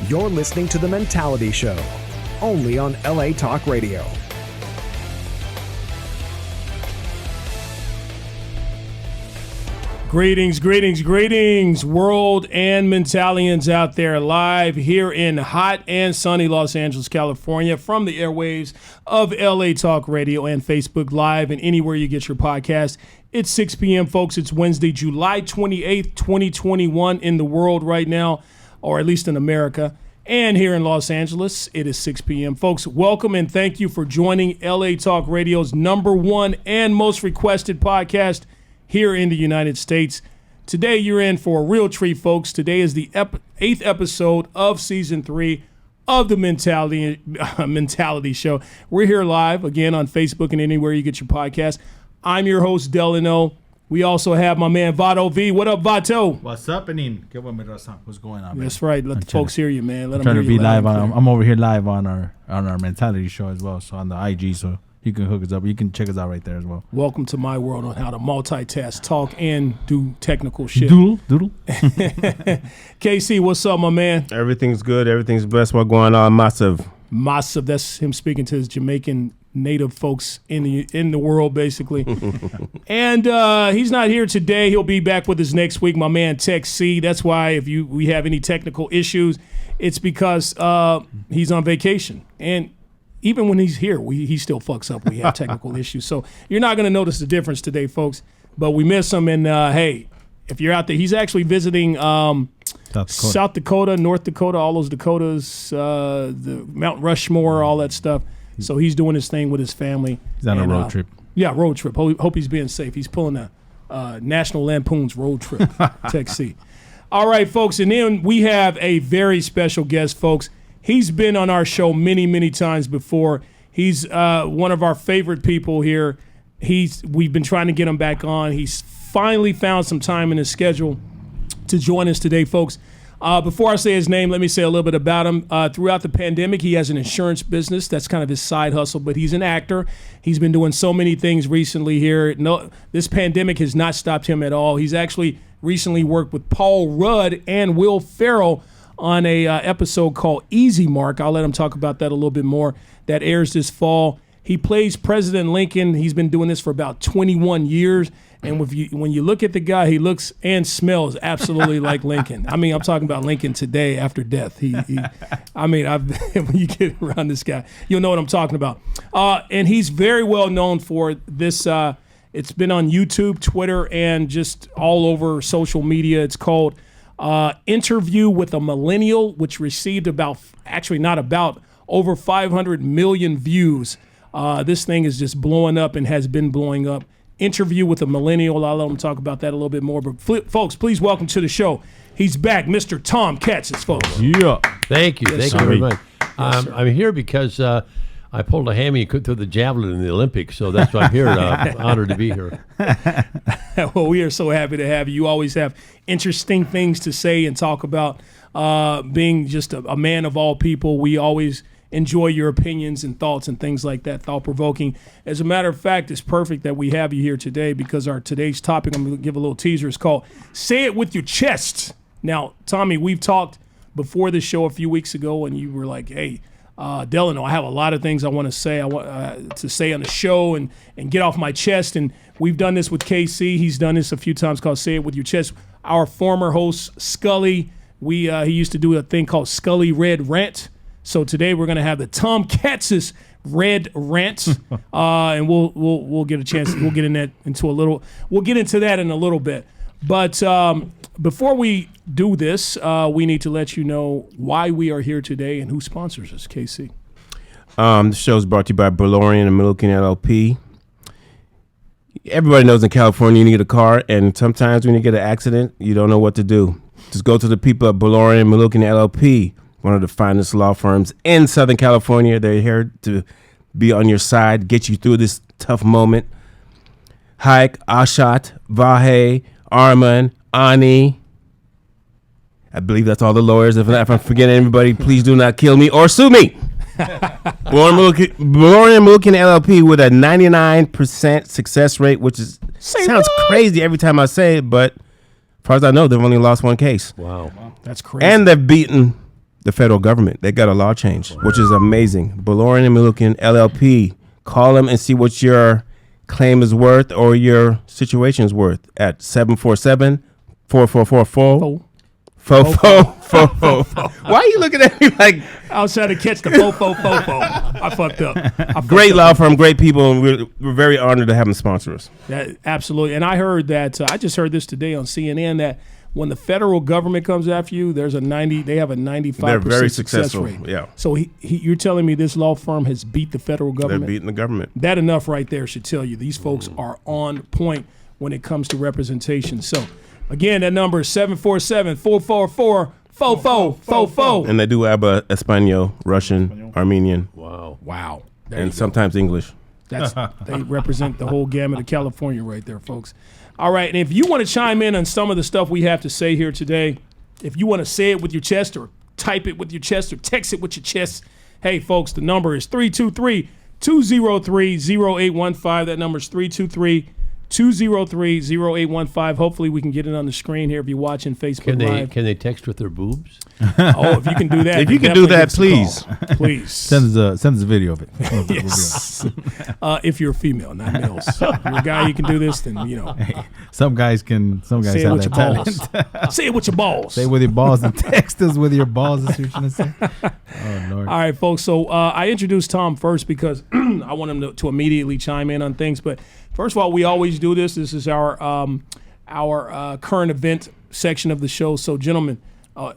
You're listening to The Mentality Show, only on LA Talk Radio. Greetings, world and Mentalians out there, live here in hot and sunny Los Angeles, California, from the airwaves of LA Talk Radio and Facebook Live and anywhere you get your podcast. It's 6 p.m., folks. It's Wednesday, July 28th, 2021 in the world right now, or at least in America. And here in Los Angeles, it is 6 p.m. Folks, welcome and thank you for joining LA Talk Radio's #1 and most requested podcast here in the United States. Today, you're in for a real treat, folks. Today is the 8th episode of Season 3 of the Mentality Show. We're here live, again, on Facebook and anywhere you get your podcast. I'm your host, Delano. We also have my man, Vato V. What up, Vato? What's happening? What's going on, man? That's right. Let the folks hear you, man. Let them trying hear to be you live on. I'm over here live on our Mentality Show as well, so on the IG, so you can hook us up. You can check us out right there as well. Welcome to my world on how to multitask, talk, and do technical shit. Doodle. KC, what's up, my man? Everything's good. Everything's blessed. What's going on? Massive. That's him speaking to his Jamaican native folks in the world, basically. And he's not here today. He'll be back with us next week, my man Tech C. That's why if we have any technical issues, it's because he's on vacation. And even when he's here, he still fucks up when we have technical issues. So you're not going to notice the difference today, folks. But we miss him. And, hey, if you're out there, he's actually visiting South Dakota, North Dakota, all those Dakotas, the Mount Rushmore, all that stuff. So he's doing his thing with his family. He's on a road trip. Yeah, road trip. Hope he's being safe. He's pulling a National Lampoon's road trip. Tech C. All right, folks. And then we have a very special guest, folks. He's been on our show many, many times before. He's one of our favorite people here. We've been trying to get him back on. He's finally found some time in his schedule to join us today, folks. Before I say his name, let me say a little bit about him. Throughout the pandemic, he has an insurance business. That's kind of his side hustle, but he's an actor. He's been doing so many things recently here. No, this pandemic has not stopped him at all. He's actually recently worked with Paul Rudd and Will Ferrell on a episode called Easy Mark. I'll let him talk about that a little bit more. That airs this fall. He plays President Lincoln. He's been doing this for about 21 years. And when you look at the guy, he looks and smells absolutely like Lincoln. I mean, I'm talking about Lincoln today after death. When you get around this guy, you'll know what I'm talking about. And he's very well known for this. It's been on YouTube, Twitter, and just all over social media. It's called Interview with a Millennial, which received over 500 million views. This thing is just blowing up and has been blowing up. Interview with a Millennial. I'll let him talk about that a little bit more. But folks, please welcome to the show. He's back, Mr. Tom Katsis, folks. Yeah. Thank you. Yes, Thank you very much. I'm here because I pulled a hammy and could throw the javelin in the Olympics, so that's why I'm here. Honored to be here. Well, we are so happy to have you. You always have interesting things to say and talk about. Being just a man of all people, we always enjoy your opinions and thoughts and things like that, thought-provoking. As a matter of fact, it's perfect that we have you here today because our today's topic, I'm going to give a little teaser, is called Say It With Your Chest. Now, Tommy, we've talked before the show a few weeks ago, and you were like, hey, Delano, I have a lot of things I want to say. I want to say on the show and get off my chest. And we've done this with KC. He's done this a few times called Say It With Your Chest. Our former host, Scully, he used to do a thing called Scully Red Rant. So today we're going to have the Tom Katsis Red Rant, and we'll get a chance. We'll get We'll get into that in a little bit. But before we do this, we need to let you know why we are here today and who sponsors us. KC. The show is brought to you by Beloryan Manukyan LLP. Everybody knows in California you need a car, and sometimes when you get an accident, you don't know what to do. Just go to the people at Beloryan Manukyan LLP. One of the finest law firms in Southern California. They're here to be on your side, get you through this tough moment. Haik, Ashat, Vahe, Arman, Ani. I believe that's all the lawyers. If I'm forgetting anybody, please do not kill me or sue me. Beloryan Manukyan LLP with a 99% success rate, which sounds crazy every time I say it, but as far as I know, they've only lost one case. Wow. That's crazy. And they've beaten the federal government. They got a law change, which is amazing. Beloryan Manukyan LLP. Call them and see what your claim is worth or your situation is worth at 747-4444. Fofo. Why are you looking at me like? I was trying to catch the fofo. I fucked up. Great law firm, great people, and we're very honored to have them sponsor us. Absolutely. And I heard that, I just heard this today on CNN, that when the federal government comes after you, they have a 95% They're very success successful, rate. yeah. So you're telling me this law firm has beat the federal government? They're beating the government. That enough right there should tell you these folks are on point when it comes to representation. So, again, that number is 747-444-FOFO. And they do have Espanol, Russian, Armenian, Wow. and sometimes English. They represent the whole gamut of California right there, folks. All right, and if you want to chime in on some of the stuff we have to say here today, if you want to say it with your chest or type it with your chest or text it with your chest, hey, folks, the number is 323-203-0815. That number is 323-203-0815. Hopefully we can get it on the screen here if you're watching Facebook Live. Can they text with their boobs? Oh, if you can do that. If you can do that, please. Please. Send us a video of it. Yes. If you're a female, not males. If you're a guy, you can do this, then, Hey, some guys say have it with that your talent. balls. Say it with your balls. Say it with your balls and text us with your balls. That's what you're trying to say. Oh, Lord. All right, folks. So I introduced Tom first because I want him to immediately chime in on things. But first of all, we always do this. This is our current event section of the show. So, gentlemen,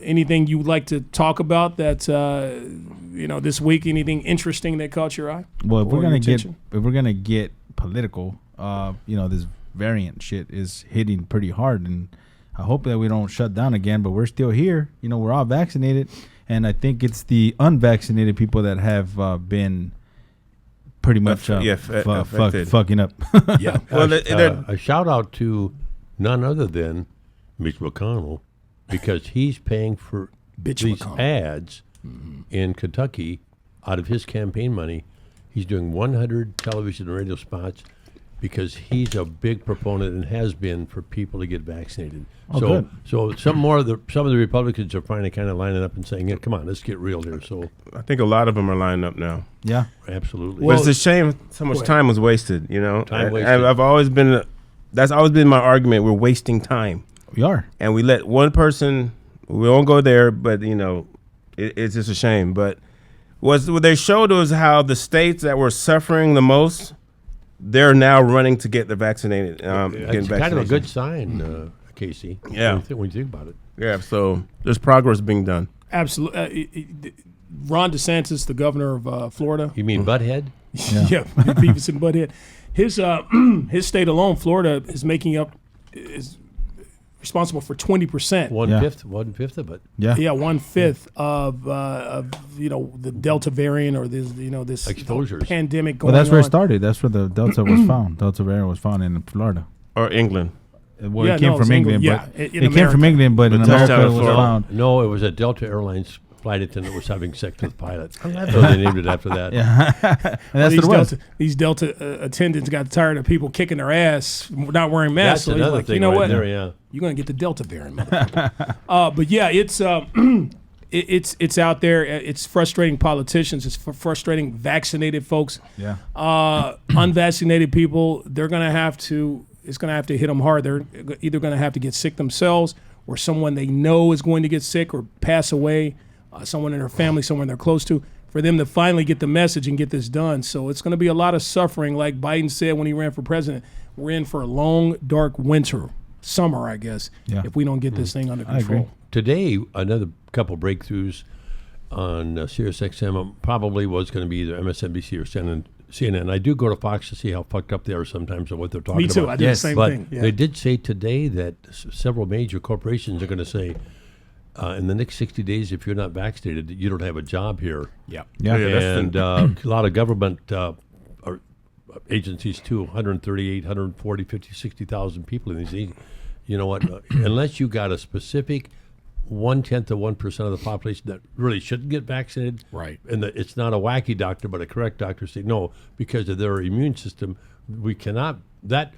anything you would like to talk about that this week? Anything interesting that caught your eye? Well, if or we're gonna get political, this variant shit is hitting pretty hard, and I hope that we don't shut down again. But we're still here. We're all vaccinated, and I think it's the unvaccinated people that have been pretty much fucking up. Yeah. Well, A shout out to none other than Mitch McConnell, because he's paying for these ads in Kentucky out of his campaign money. He's doing 100 television and radio spots because he's a big proponent and has been for people to get vaccinated. Good. So some of the Republicans are finally kind of lining up and saying, "Yeah, come on, let's get real here." So I think a lot of them are lining up now. Yeah. absolutely. But it's a shame so much time was wasted, Time wasted. And that's always been my argument. We're wasting time. We are. And we let one person, we won't go there, but, it's just a shame. But what they showed was how the states that were suffering the most, they're now running to get the vaccinated. It's kind of a good sign, Casey. Yeah. When you think about it. Yeah, so there's progress being done. Absolutely. Ron DeSantis, the governor of Florida. You mean Butthead? Yeah, Beavis and Butthead. His state alone, Florida, is responsible for 20%. One fifth of it. Yeah. Yeah, 1/5 of the Delta variant or this Exposures. pandemic going on. Well, that's where it started. That's where the Delta was found. Delta variant was found in Florida. Or England. Well, Yeah, it came no, from it's England, England. but Yeah, in it came from America. England, but in But America touchdown it was Florida. found. No, it was a Delta Airlines flight attendant was having sex with the pilot. So they named it after that. Yeah, and that's what it was. These Delta attendants got tired of people kicking their ass, not wearing masks. That's So he's another like, thing you know right what? there, yeah. You're gonna get the Delta variant, motherfucker. But yeah, it's out there. It's frustrating politicians. It's frustrating vaccinated folks. Yeah. Unvaccinated people, it's gonna have to hit them hard. They're either gonna have to get sick themselves, or someone they know is going to get sick or pass away. Someone in their family, someone they're close to, for them to finally get the message and get this done. So it's going to be a lot of suffering. Like Biden said when he ran for president, we're in for a long, dark summer, I guess, if we don't get this thing under control. agree. Today, another couple breakthroughs on Sirius XM probably was going to be either MSNBC or CNN. I do go to Fox to see how fucked up they are sometimes and what they're talking about. Me too. I do the same but thing. Yeah. they did say today that several major corporations are going to say, in the next 60 days, if you're not vaccinated, you don't have a job here. Yeah. Yeah. And a lot of government agencies, too, 138, 140, 50, 60,000 people in these agencies. You know what? Unless you got a specific 1/10 of 1% of the population that really shouldn't get vaccinated, Right. and it's not a wacky doctor, but a correct doctor say, no, because of their immune system, we cannot, that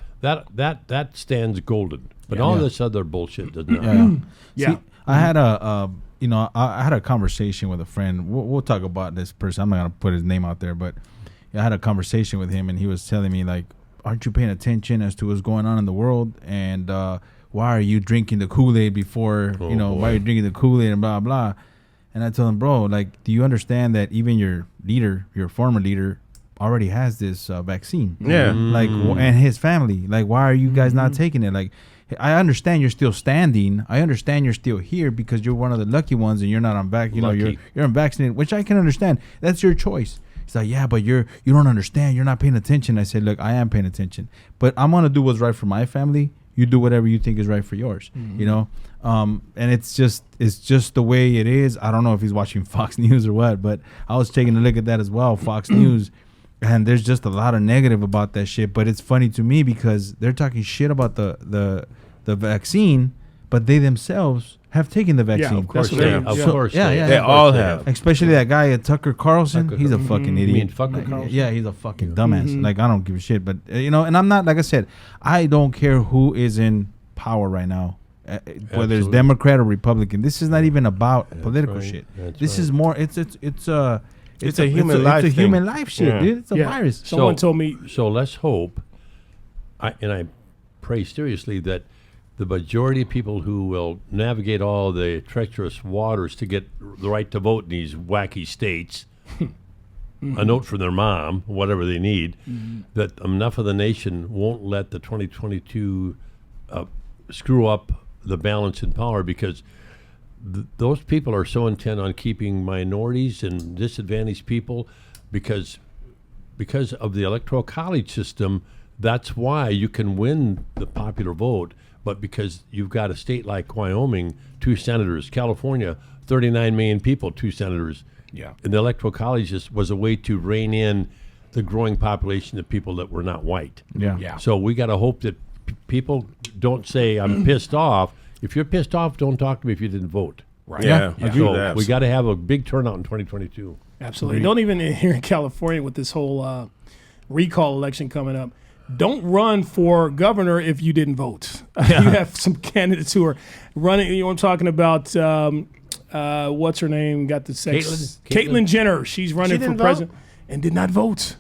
stands golden. But all this other bullshit does not. Yeah. Yeah. See, I had a you know, I had a conversation with a friend. We'll talk about this person. I'm not gonna put his name out there, but I had a conversation with him, and he was telling me like, aren't you paying attention as to what's going on in the world? And why are you drinking the Kool-Aid before, why are you drinking the Kool-Aid and blah, blah. And I told him, bro, like, do you understand that even your leader, your former leader, already has this vaccine? Yeah. Like, and his family. Like, why are you guys not taking it? Like, I understand you're still standing. I understand you're still here because you're one of the lucky ones and you're not on you're unvaccinated, which I can understand. That's your choice. He's like, yeah, but you don't understand. You're not paying attention. I said, look, I am paying attention, but I'm gonna do what's right for my family. You do whatever you think is right for yours. And it's just the way it is. I don't know if he's watching Fox News or what, but I was taking a look at that as well, Fox News, and there's just a lot of negative about that shit. But it's funny to me because they're talking shit about the vaccine, but they themselves have taken the vaccine. Yeah, of course. They all have. Especially that guy Tucker Carlson. He's a fucking idiot. You mean Tucker Carlson? Yeah, he's a fucking dumbass. Like, I don't give a shit. But and I'm not, like I said, I don't care who is in power right now, whether it's Democrat or Republican. This is not even about political shit. This is more. It's a human life. It's a human life shit, dude. It's a virus. Someone told me. So let's hope, I pray seriously that the majority of people who will navigate all the treacherous waters to get the right to vote in these wacky states, a note from their mom, whatever they need, that enough of the nation won't let the 2022 screw up the balance in power, because those people are so intent on keeping minorities and disadvantaged people because of the electoral college system. That's why you can win the popular vote. But because you've got a state like Wyoming, 2 senators, California, 39 million people, 2 senators. Yeah. And the Electoral College was a way to rein in the growing population of people that were not white. Yeah. So we got to hope that people don't say, I'm pissed off. If you're pissed off, don't talk to me if you didn't vote. Right. Yeah. So we got to have a big turnout in 2022. Absolutely. Don't even here in California with this whole recall election coming up. Don't run for governor if you didn't vote. You have some candidates who are running. You know what I'm talking about? What's her name? Got the sex. Caitlyn Jenner. She's running for president and did not vote.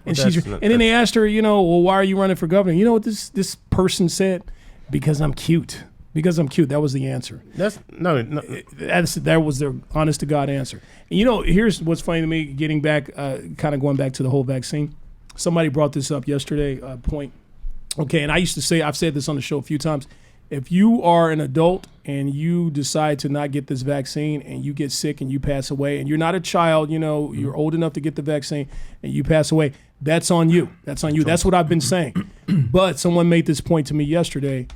And then they asked her, well, why are you running for governor? You know what this person said? Because I'm cute. Because I'm cute. That was the answer. That was their honest to God answer. And here's what's funny to me. Getting back, kind of going back to the whole vaccine. Somebody brought this up yesterday, point. Okay, and I used to say, I've said this on the show a few times, if you are an adult and you decide to not get this vaccine and you get sick and you pass away and you're not a child, you're old enough to get the vaccine and you pass away, that's on you. That's on you. That's what I've been saying. But someone made this point to me yesterday.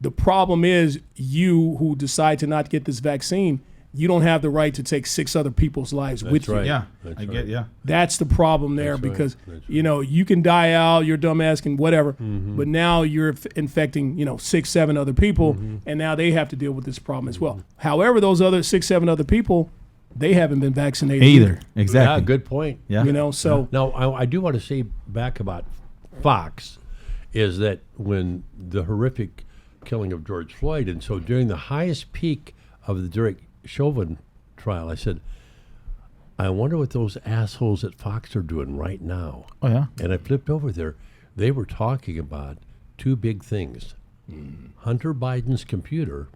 The problem is you who decide to not get this vaccine, you don't have the right to take 6 other people's lives with you. Yeah, That's That's the problem there because, you can die out, you're dumbass and whatever, but now you're infecting, 6, 7 other people, and now they have to deal with this problem as well. However, those other 6, 7 other people, they haven't been vaccinated either. Exactly. Yeah, good point. Yeah. So. Now, I do want to say back about Fox is that when the horrific killing of George Floyd, and so during the highest peak of the Derek Chauvin trial, I said, I wonder what those assholes at Fox are doing right now. Oh, yeah. And I flipped over there. They were talking about 2 big things. Hunter Biden's computer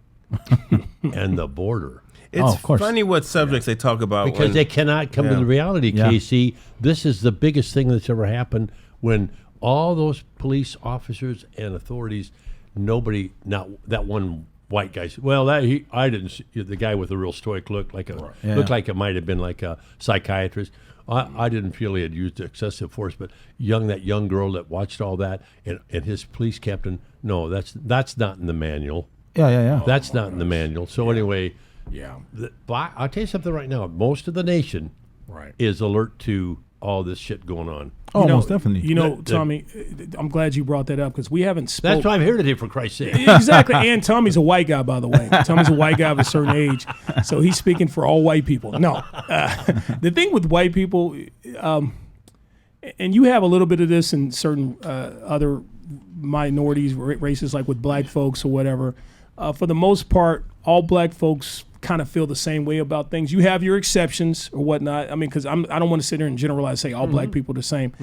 and the border. It's funny what subjects they talk about. Because they cannot come to the reality, Casey. This is the biggest thing that's ever happened when all those police officers and authorities, nobody, not that one white guy said, well, I didn't see the guy with a real stoic look, looked like it might have been like a psychiatrist. I didn't feel he had used excessive force, but that young girl that watched all that and his police captain, no, that's not in the manual. Yeah. That's not in the manual. So anyway, I'll tell you something right now. Most of the nation is alert to all this shit going on. Oh, most definitely. Tommy, I'm glad you brought that up because we haven't spoken. That's why I'm here today, for Christ's sake. Exactly. And Tommy's a white guy, by the way. Tommy's a white guy of a certain age. So he's speaking for all white people. No. The thing with white people, and you have a little bit of this in certain other minorities, races, like with black folks or whatever. For the most part, all black folks kind of feel the same way about things. You have your exceptions or whatnot. I mean, because I don't want to sit there and generalize, say all black people are the same.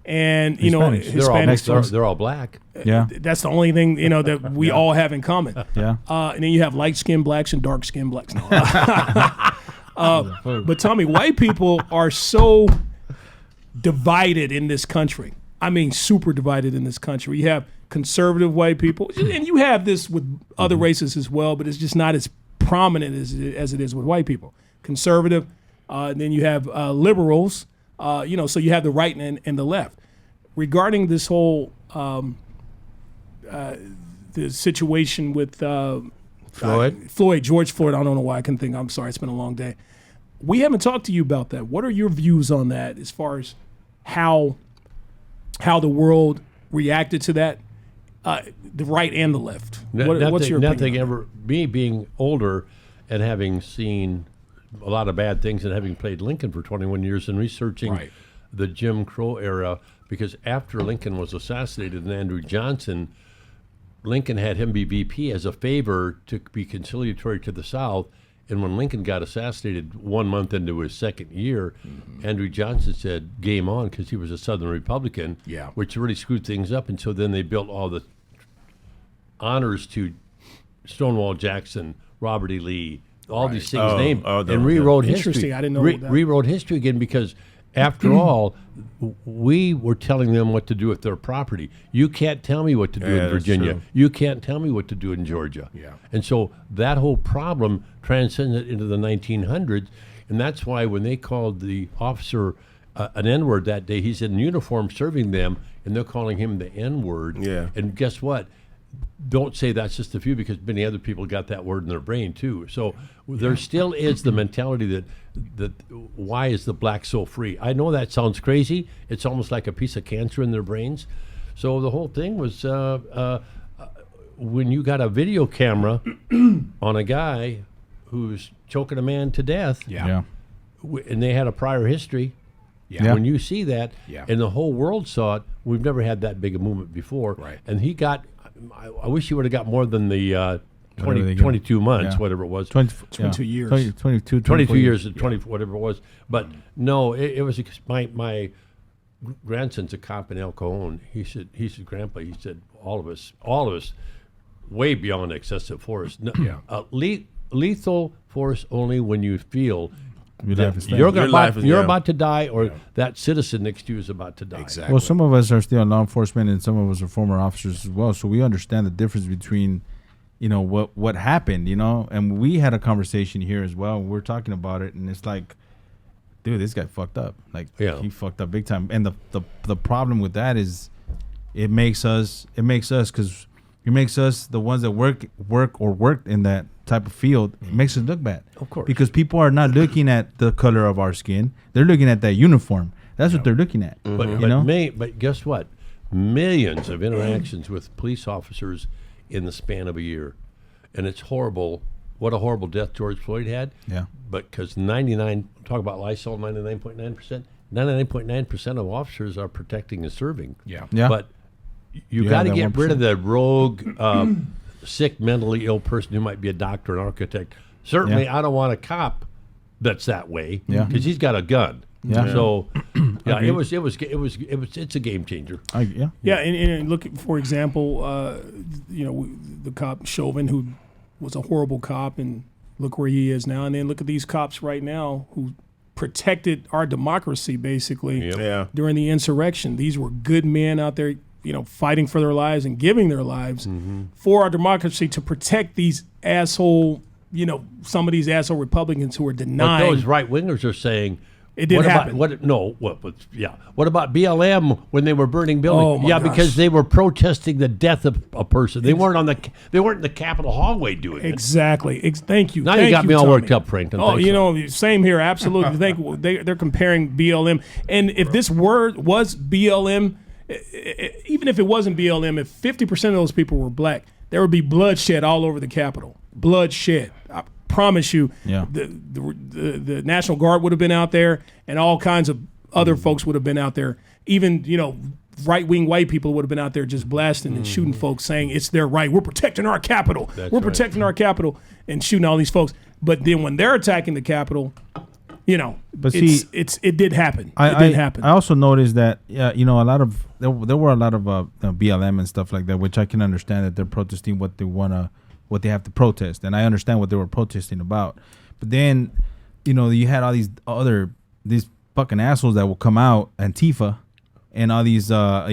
And you know, Hispanics, they're all black. Yeah, that's the only thing that we all have in common. Yeah, and then you have light skinned blacks and dark skinned blacks. No. But Tommy, white people are so divided in this country. I mean, super divided in this country. You have conservative white people, and you have this with other races as well, but it's just not as prominent as it is with white people. Conservative, and then you have liberals, so you have the right and the left. Regarding this whole the situation with George Floyd, I don't know why I couldn't think. I'm sorry, it's been a long day. We haven't talked to you about that. What are your views on that as far as how the world reacted to that, the right and the left? What's your opinion? Me being older and having seen a lot of bad things and having played Lincoln for 21 years and researching the Jim Crow era, because after Lincoln was assassinated and Andrew Johnson, Lincoln had him be VP as a favor to be conciliatory to the South. And when Lincoln got assassinated 1 month into his second year, Andrew Johnson said, game on, because he was a Southern Republican, which really screwed things up. And so then they built all the honors to Stonewall Jackson, Robert E. Lee, all these things named, and rewrote history. Interesting, I didn't know that. Rewrote history again because, after all, we were telling them what to do with their property. You can't tell me what to do in Virginia. You can't tell me what to do in Georgia. And so that whole problem transcended into the 1900s, and that's why when they called the officer an N-word that day, he's in uniform serving them, and they're calling him the N-word. Yeah. And guess what? Don't say that's just a few, because many other people got that word in their brain too. So there still is the mentality that why is the black so free? I know that sounds crazy. It's almost like a piece of cancer in their brains. So the whole thing was when you got a video camera on a guy who's choking a man to death, and they had a prior history. When you see that, and the whole world saw it, we've never had that big a movement before. Right. And he got, I wish he would have got more than the 22 months, whatever it was. 22 years. 22 years, 20, whatever it was. But no, it was my grandson's a cop in El Cajon. He said, Grandpa, he said, all of us, way beyond excessive force. No, lethal force only when you feel you're about to die, or that citizen next to you is about to die. Exactly. Well, some of us are still in law enforcement, and some of us are former officers as well. So we understand the difference between, what happened, And we had a conversation here as well. We're talking about it, and it's like, dude, this guy fucked up. Like, he fucked up big time. And the problem with that is, it makes us the ones that worked in that type of field. It makes us look bad, of course, because people are not looking at the color of our skin. They're looking at that uniform. That's what they're looking at. But guess what? Millions of interactions with police officers in the span of a year, and it's horrible. What a horrible death George Floyd had. Yeah. But because talk about Lysol, 99.9% of officers are protecting and serving. Yeah. But you got to get rid of the rogue, sick, mentally ill person who might be a doctor, an architect. Certainly, I don't want a cop that's that way, because he's got a gun. Yeah. So, it's a game changer. And look, for example, the cop Chauvin, who was a horrible cop, and look where he is now. And then look at these cops right now who protected our democracy basically during the insurrection. These were good men out there, fighting for their lives and giving their lives for our democracy to protect these asshole, some of these asshole Republicans who are denying. But those right wingers are saying it didn't happen. What about BLM when they were burning buildings? Oh my gosh. Because they were protesting the death of a person. They weren't in the Capitol hallway doing it. Exactly. Thank you. Now you got me all worked up, Franklin. Same here. Absolutely. They're comparing BLM, and if this word was BLM. Even if it wasn't BLM, if 50% of those people were black, there would be bloodshed all over the Capitol. Bloodshed. I promise you. Yeah. The National Guard would have been out there, and all kinds of other folks would have been out there. Even, right-wing white people would have been out there just blasting and shooting folks, saying it's their right. We're protecting our Capitol. We're protecting our Capitol, and shooting all these folks. But then when they're attacking the Capitol, you know, But it did happen. It did happen. I also noticed that you know, a lot of there were a lot of BLM and stuff like that, which I can understand that they're protesting what they have to protest, and I understand what they were protesting about. But then, you know, you had all these fucking assholes that will come out, Antifa, and all these what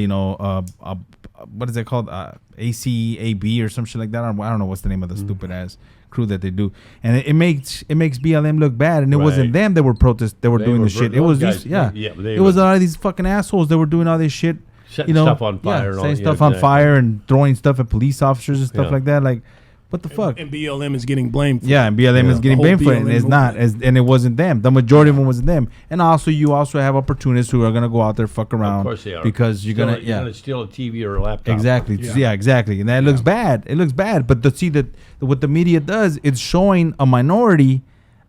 is it called, ACAB or some shit like that. I don't know what's the name of the stupid ass crew that they do, and it makes BLM look bad, and it wasn't them that were doing the shit. It was these it was all these fucking assholes that were doing all this shit, setting stuff on fire, and setting stuff on fire and throwing stuff at police officers and stuff like that. Like, what the fuck? And BLM is getting blamed for it. And BLM is getting blamed for it, and it's not, and it wasn't them. The majority of them wasn't them. And also, you also have opportunists who are gonna go out there, fuck around. Of course they are. Because you're gonna steal a TV or a laptop. Exactly. Yeah, exactly. And that looks bad. It looks bad. But to see that what the media does, it's showing a minority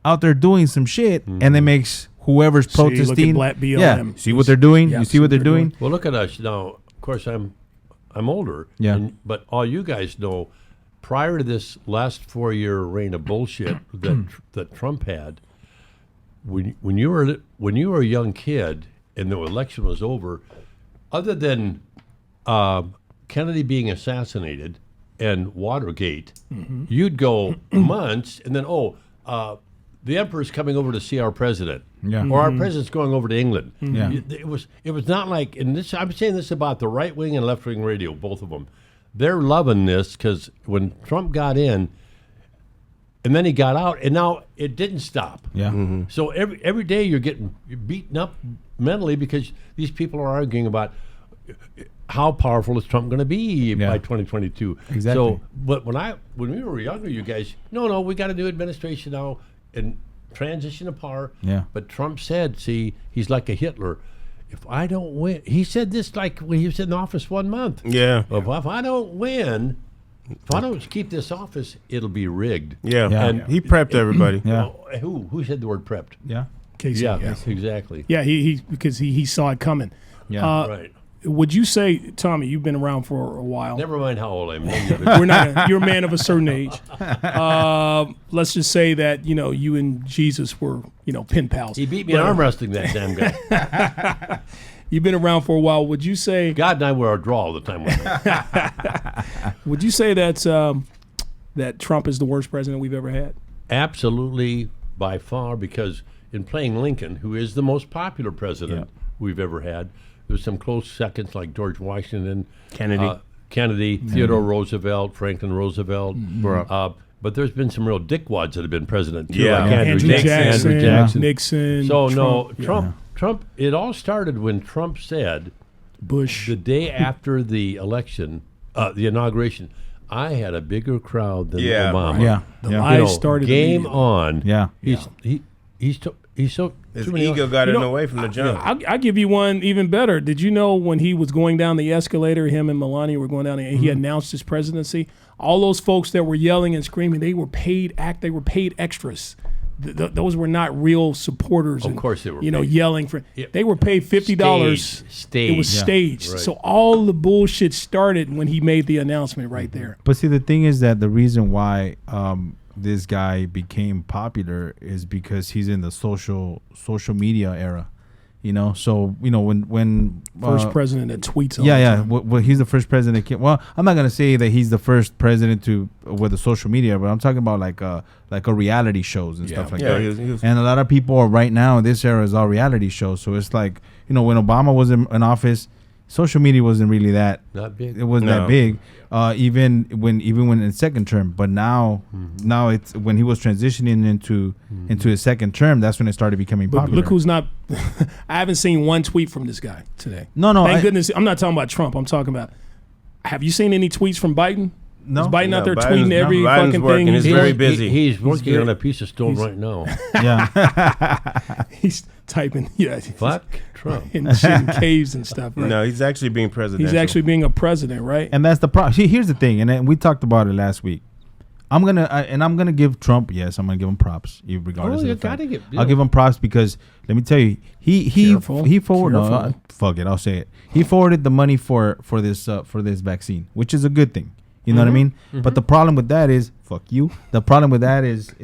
out there doing some shit, and it makes whoever's protesting. Black BLM. See what they're doing? You see what they're doing? Well, look at us now. Of course, I'm older. Yeah. But all you guys know, prior to this last 4-year reign of bullshit that Trump had, when you were a young kid and the election was over, other than Kennedy being assassinated and Watergate, you'd go months and then the emperor's coming over to see our president, or our president's going over to England. It was not like, and this, I'm saying this about the right wing and left wing radio, both of them. They're loving this because when Trump got in, and then he got out, and now it didn't stop. So every day you're getting beaten up mentally because these people are arguing about how powerful is Trump going to be by 2022. Exactly. So, but when we were younger, you guys, no, we got a new administration now and transition of power. But Trump said, see, he's like a Hitler. If I don't win, he said this like when he was in office 1 month. If I don't win, if I don't keep this office, it'll be rigged. And he prepped everybody. Who said the word prepped? Casey, Exactly. Yeah, he because he saw it coming. Right. Would you say, Tommy, you've been around for a while? Never mind how old I am. You're a man of a certain age. Let's just say that you and Jesus were pen pals. He beat me in arm wrestling, that damn guy. You've been around for a while. Would you say God and I were a draw all the time with him? Would you say that Trump is the worst president we've ever had? Absolutely, by far, because in playing Lincoln, who is the most popular president we've ever had, there's some close seconds like George Washington, Kennedy, Theodore Roosevelt, Franklin Roosevelt. But there's been some real dickwads that have been president too. Like Andrew Jackson, Nixon. So Trump. It all started when Trump said, Bush, the day after the election, the inauguration, I had a bigger crowd than Obama. The lies started. Game on. He's so. His ego got in the way from the jump. I'll give you one even better. Did you know when he was going down the escalator, him and Melania were going down, and he announced his presidency? All those folks that were yelling and screaming, they were paid extras. Those were not real supporters. Of course they were. Yelling for. They were paid $50. Staged. It was staged. Right. So all the bullshit started when he made the announcement right there. But see, the thing is that the reason why this guy became popular is because he's in the social media era, So when first president that tweets. All the time. Well, he's the first president. Well, I'm not gonna say that he's the first president with the social media, but I'm talking about like a reality shows and stuff like that. He was, and a lot of people right now in this era is all reality shows. So it's like when Obama was in office, social media wasn't really that big. It wasn't that big. Even when in second term, but now it's when he was transitioning into his second term. That's when it started becoming popular. But look who's not. I haven't seen one tweet from this guy today. No. Thank goodness. I'm not talking about Trump. I'm talking about. Have you seen any tweets from Biden? No. Is Biden out there tweeting every Biden's fucking working. thing? He's very busy. He's working on a piece of stone right now. He's typing. Fuck Trump. In shit in caves and stuff. Right? No, he's actually being presidential. He's actually being a president, right? And that's the problem. Here's the thing, and we talked about it last week. I'm gonna give Trump. Yes, I'm gonna give him props, regardless of the fact. I'll give him props because let me tell you, he forwarded. Fuck it, I'll say it. He forwarded the money for this vaccine, which is a good thing. You know what I mean? But the problem with that is, fuck you. The problem with that is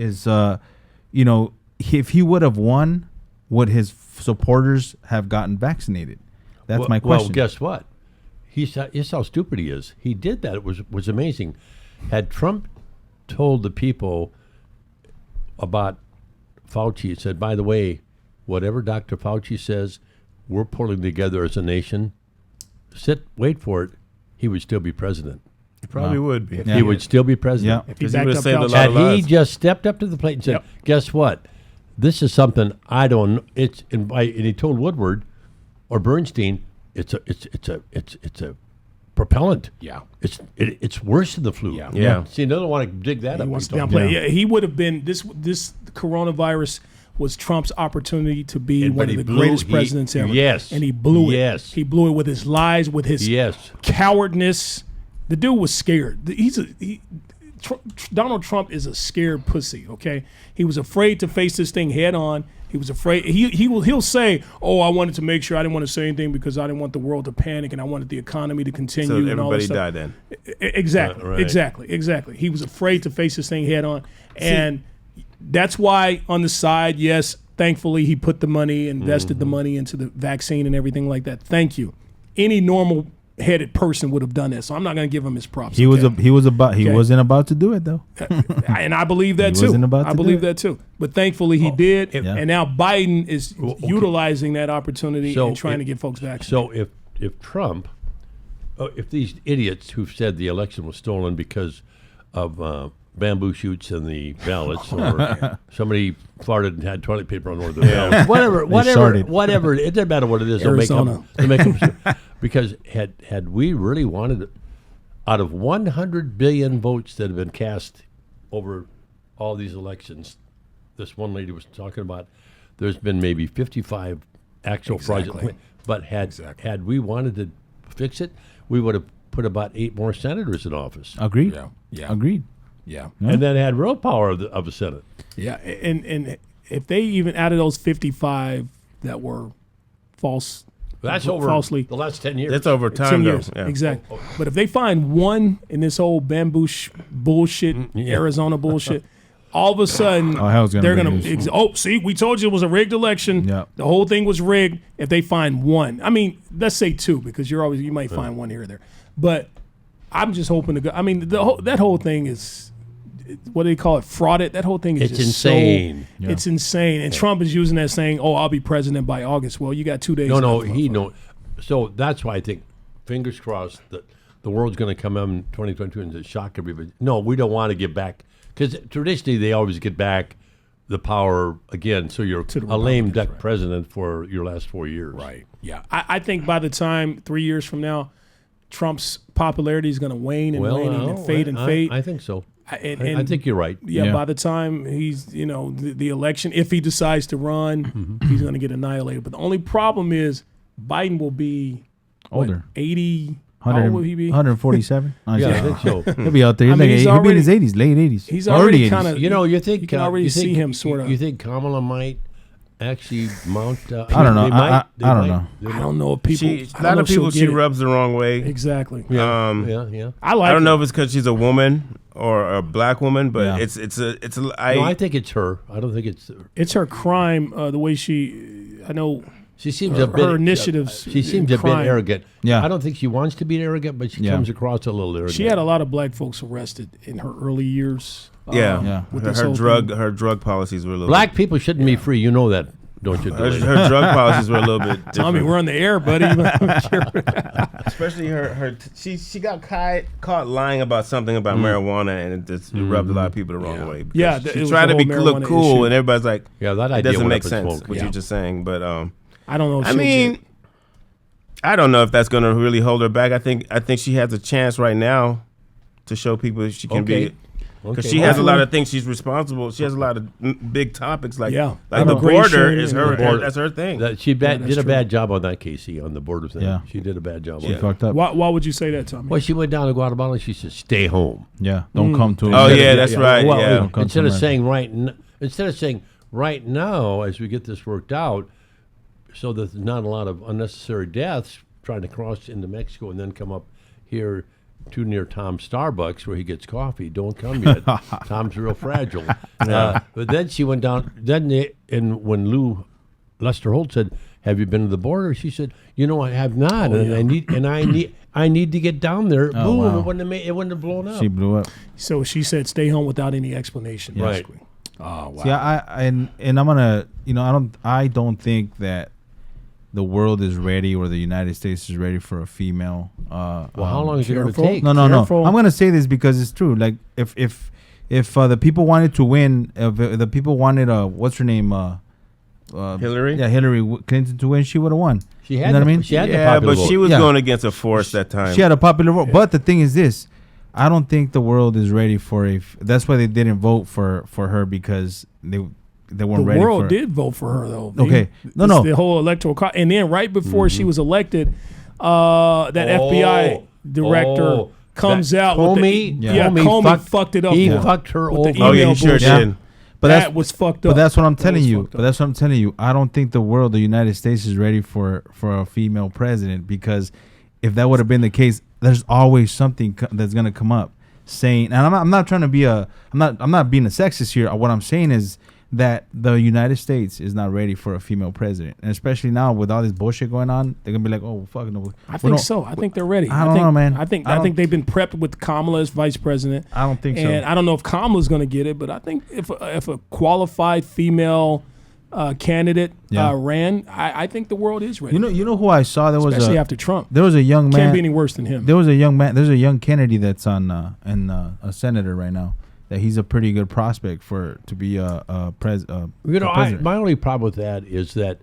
you know, if he would have won, would his supporters have gotten vaccinated? That's my question. Well, guess what? He's how stupid he is. He did that. It was amazing. Had Trump told the people about Fauci, he said, by the way, whatever Dr. Fauci says, we're pulling together as a nation. Wait for it. He would still be president. He probably would be. He would still be president. If he Because he backed would've up saved a Fauci. lot of Had he lives. just stepped up to the plate and said, guess what? This is something I don't. And he told Woodward or Bernstein, it's a propellant. Yeah. It's worse than the flu. Yeah. See, they don't want to dig that He up. wants to Don't. downplay. Yeah, he would have been this coronavirus was Trump's opportunity to be And- one but of he the blew- greatest he- presidents ever. yes. And he blew it. Yes. He blew it with his lies, with his Yes. cowardness. The dude was scared. Donald Trump is a scared pussy, okay? He was afraid to face this thing head on. He was afraid. He'll say, "Oh, I wanted to make sure I didn't want to say anything because I didn't want the world to panic and I wanted the economy to continue." So and all that everybody stuff. died then. Exactly, Right. exactly. He was afraid to face this thing head on, and that's why on the side, yes, thankfully he put the money, invested the money into the vaccine and everything like that. Thank you. Any normal-headed person would have done that, so I'm not going to give him his props. He okay? wasn't about to do it though. And I believe that He too. wasn't about I to do believe it. that too. But thankfully he did, Yeah. and now Biden is okay. utilizing that opportunity So and trying to if- get folks vaccinated. So if Trump, if these idiots who've said the election was stolen because of bamboo shoots in the ballots, or somebody farted and had toilet paper on one of the ballots, sharted. whatever, it doesn't matter what it is. They'll Arizona. make them because had we really wanted it, out of 100 billion votes that have been cast over all these elections, this one lady was talking about, there's been maybe 55 actual fraudulent. But had we wanted to fix it, we would have put about 8 more senators in office, Agreed. Yeah. Agreed. Yeah. and then had real power of the Senate. Yeah, and if they even added those 55 that were false, That's over falsely the last 10 years. That's over 10 time, though. years, Yeah. exactly. But if they find one in this whole bamboo bullshit, Arizona bullshit, all of a sudden hell's gonna they're be gonna. useful. See, we told you it was a rigged election. Yeah. The whole thing was rigged. If they find one, I mean, let's say 2 because you might find one here or there. But I'm just hoping to go. I mean, that whole thing is. What do they call it? Frauded. That whole thing is It's just insane. So, It's insane. And Trump is using that saying, "Oh, I'll be president by August." Well, you got 2 days. No, left, he motherfucker. no. So that's why I think, fingers crossed, that the world's going to come in 2022 and shock everybody. No, we don't want to give back, because traditionally they always get back the power again. So you're To the a lame Republicans, duck right. president for your last 4 years. Right. Yeah. I think by the time 3 years from now, Trump's popularity is going to wane and wane and fade and fade. I think so. And I think you're right. Yeah, by the time he's, the election, if he decides to run, he's going to get annihilated. But the only problem is Biden will be Older. 80. How old will he be? 147. Yeah, I think so. He'll be out there. I mean, he's he'll be in his already- 80s, late 80s. He's already 80s. kind of. You think you can already you see think- him sort of. You think Kamala might actually mount? I don't know. I don't know. I don't know if people. A I don't lot know of if she'll people she get it. rubs the wrong way. Exactly. Yeah. I like. I don't it. know if it's because she's a woman or a black woman, but Yeah. No, I think it's her. I don't think it's. It's her crime. The way she. I know. She seems Her- a bit. her initiatives She seems in a bit crime. arrogant. Yeah. I don't think she wants to be arrogant, but she Yeah. comes across a little arrogant. She had a lot of black folks arrested in her early years. Yeah, Yeah. with her, this whole her drug policies were a little Black people shouldn't be free. You know that, don't you? Her, Delaney? her drug policies were a little bit different. Tommy, we're on the air, buddy. Especially she got caught lying about something about marijuana, and it just rubbed a lot of people the wrong way. because Yeah, it she was tried the to be whole look marijuana cool, issue. and everybody's like, Yeah, that it idea doesn't went make up in sense smoke. what Yeah. you're just saying. But I don't know. If I she'll mean, get it. I don't know if that's going to really hold her back. I think she has a chance right now to show people she can be. Because she has a lot of things she's responsible. She has a lot of big topics like the Immigration border is her. and- That's her thing. She that's did a true. bad job on that, Casey, on the border thing. Yeah. She did a bad job She on that. fucked up. Why would you say that, Tommy? Well, she went down to Guatemala and she said, "Stay home." Yeah. Don't come to Oh, yeah, that's right. Well, yeah. Come instead to of America. saying right now, as we get this worked out, so that there's not a lot of unnecessary deaths trying to cross into Mexico and then come up here too near Tom's Starbucks where he gets coffee. Don't come yet. Tom's real fragile. But then she went down. And when Lester Holt said, "Have you been to the border?" She said, "I have not, I need to get down there." Oh, Boom! wow. It wouldn't have blown up. She blew up. So she said, "Stay home without any explanation." Right. Basically. Oh wow. See, and I'm gonna, I don't think that the world is ready or the United States is ready for a female. Well, how long is it going to careful. take? No. Careful. I'm gonna say this because it's true. Like if the people wanted to win, if the people wanted what's her name, Hillary? Yeah, Hillary Clinton to win, she would have won. She had you know what I mean? She had the Yeah, popular but vote. she was Yeah. going against a force that time. She had a popular vote. But the thing is this. I don't think the world is ready for that's why they didn't vote for her, because they weren't The ready world for did vote for her, though. Okay. No. The whole electoral and then right before she was elected, that FBI director comes out Comey, with Comey fucked it up. He for her fucked her with the over. Oh, yeah, email he sure bullshit. did. But that was fucked up. But that's what I'm That telling was you. fucked But up. that's what I'm telling you. I don't think the world, the United States, is ready for a female president, because if that would have been the case, there's always something that's gonna come up saying, and I'm not trying to be I'm not being a sexist here. What I'm saying is that the United States is not ready for a female president, and especially now with all this bullshit going on, they're gonna be like, oh fuck no. I think so. I think they're ready. I don't know, man. I think they've been prepped with Kamala as vice president. I don't think so. And I don't know if Kamala's going to get it, but I think if a qualified female candidate ran, I think the world is ready. You know who I saw? There was especially after Trump. there was a young man. Can't be any worse than him. There was a young man. There's a young Kennedy that's on a senator right now. That he's a pretty good prospect to be a president. My only problem with that is that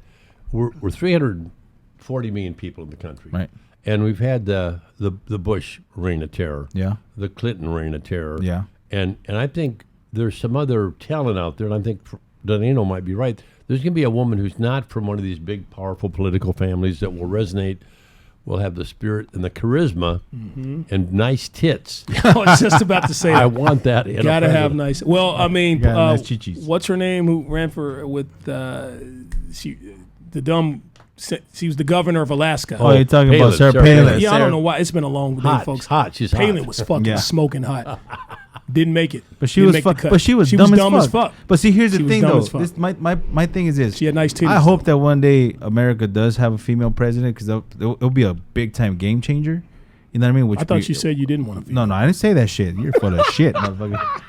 we're 340 million people in the country, Right. And we've had the Bush reign of terror, Yeah. the Clinton reign of terror, Yeah. and I think there's some other talent out there, and I think Danilo might be right. There's going to be a woman who's not from one of these big, powerful political families that will resonate. Will have the spirit and the charisma and nice tits. I was just about to say I that. want that. In a Gotta have president. nice. Well, I mean, Gotta have nice chichis. what's her name? Who ran with she was the governor of Alaska. Oh, you're talking Palin, about Sarah Sarah Palin. Palin. Yeah, I don't know why. It's been a long day, Hot, folks. hot. She's Palin hot. was fucking Yeah. smoking hot. Didn't make it. But she Didn't was make the cut. But she was dumb as fuck. But see, here's She the was thing, dumb though. as fuck. This, my thing is this. She had nice titties. I hope that one day America does have a female president, because it'll be a big time game changer. You know what I mean? I thought you said you didn't want to. No, I didn't say that shit. You're full of shit, motherfucker.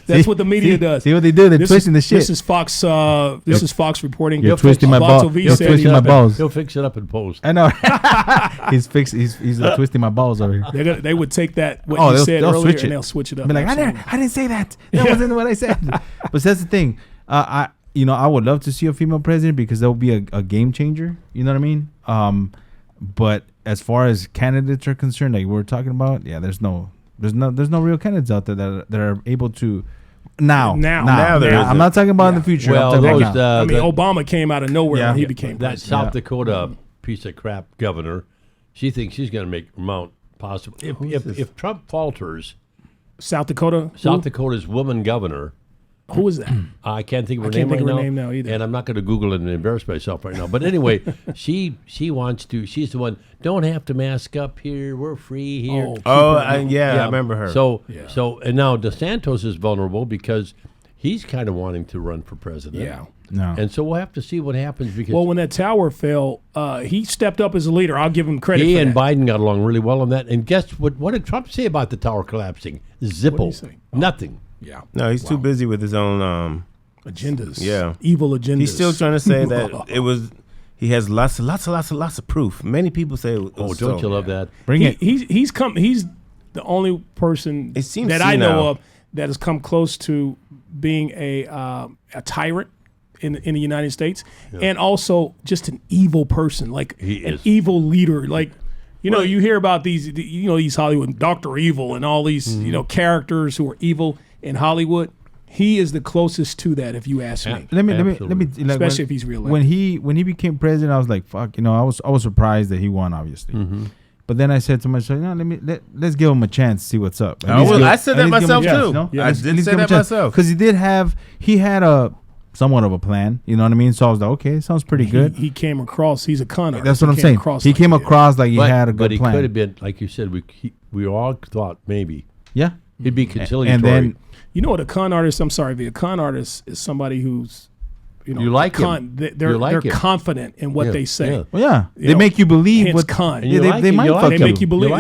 That's what the media does. See what they do? They're twisting the shit. This is Fox. This is Fox reporting. You're twisting my Vato balls. V You're said twisting he- my balls. He'll fix it up in post. I know. He's twisting my balls over here. They would take that what Oh, you they'll said switch earlier it. and they'll switch it up. Be like, I didn't say that. That wasn't what I said. But that's the thing. I would love to see a female president, because that would be a game changer. You know what I mean? But as far as candidates are concerned, like we were talking about, yeah, there's no real candidates out there that are able to now. there I'm not talking about in the future. Well, I'm talking those, about now. I mean, Obama came out of nowhere Yeah. when he became that president. South Dakota piece of crap governor, she thinks she's going to make Mount possible. If Trump falters, South Dakota. South Dakota's woman governor, Who is that? I can't think of her I can't name think right of her name now either. And I'm not going to Google it and embarrass myself right now. But anyway, she wants to. She's the one. Don't have to mask up here. We're free here. I remember her. So and now DeSantis is vulnerable because he's kind of wanting to run for president. Yeah. No. And so we'll have to see what happens because Well, when that tower fell, he stepped up as a leader. I'll give him credit he for and that. Biden got along really well on that. And guess what? What did Trump say about the tower collapsing? Zippo. What did he say? Nothing. Yeah. no, he's too busy with his own. Agendas. Yeah. Evil agendas. He's still trying to say that it was. He has lots of proof. Many people say, it was Oh, so. don't you love that? Bring it. He's the only person It seems that I know senile. of that has come close to being a tyrant in the United States, and also just an evil person, like He an is. evil leader. Like, you know, you hear about these Hollywood Dr. Evil and all these characters who are evil in Hollywood. He is the closest to that, if you ask me. Let me Absolutely. like, Especially if he's reelected. when he became president, I was like, fuck, I was surprised that he won, obviously. But then I said to myself, let's give him a chance, see what's up. I said that myself too. I did say that myself. Because he had somewhat of a plan. You know what I mean? So I was like, okay, sounds pretty good. He came across. He's a con artist. That's what I'm saying. He came across like he had a good plan. But he could have been, like you said, we all thought maybe. Yeah. He'd be conciliatory. And then, you know what a con artist? I'm sorry, a con artist is somebody who's, you like him. They're confident in what they say. Yeah. well, yeah, they make you believe what con. Yeah, they might fuck They you. make you believe.